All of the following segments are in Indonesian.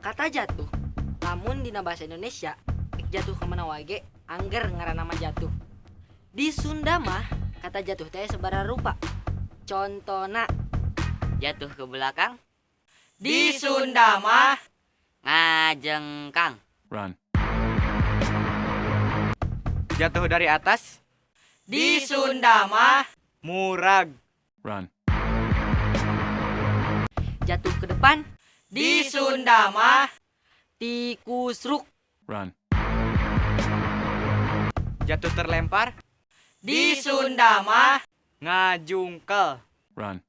Kata jatuh, lamun dina bahasa Indonesia, jatuh kemana wage, angger ngaran nama jatuh. Di Sunda mah, kata jatuh teh sabaraha rupa. Contona, Jatuh ke belakang, di Sunda mah ngajengkang. Run. Jatuh dari atas, di Sunda mah murag. Run. jatuh ke depan, di Sunda mah tikusruk, Run. Jatuh terlempar, di Sunda mah ngajungkel. Run.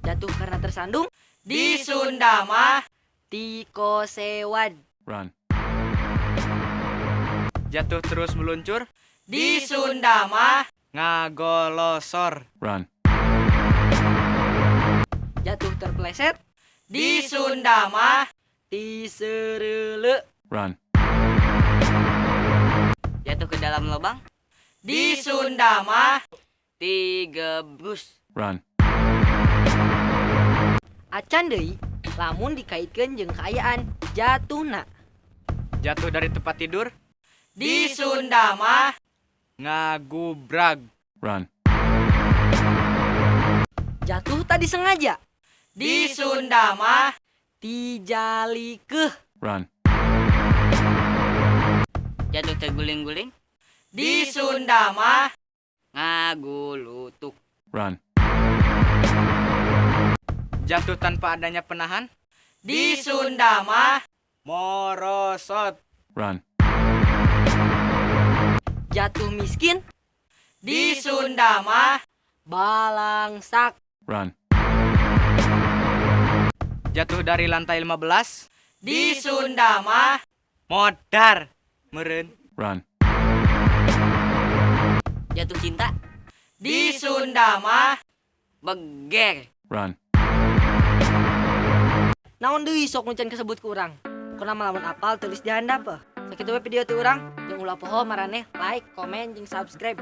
jatuh karena tersandung, di Sunda mah tikosewad, Run. Jatuh terus meluncur, di Sunda mah ngagolosor. Run. jatuh terpeleset, di Sunda mah tisereule, Run. Jatuh ke dalam lubang, di Sunda mah tigebrus. Run. acan deui lamun dikaitkeun jeung kaayaan jatuhna. Jatuh dari tempat tidur, Di Sunda mah ngagubrag. Run. jatuh tadi sengaja. Di Sunda mah tijalikeun. Run. Jatuh terguling-guling, Di Sunda mah ngagulutuk. Run. Jatuh tanpa adanya penahan, di Sunda mah morosot. Run. jatuh miskin. Di Sunda mah balangsak. Run. Jatuh dari lantai 15, Di Sunda mah modar. Meureun. Run. Jatuh cinta, di Sunda mah beger. Run. naon deui sok nguncan kesebut ku urang. Pokona mah lamun apal tulis di handap. Sakitu we video ti urang, jeung ulah poho maraneh like, komen, jeung subscribe.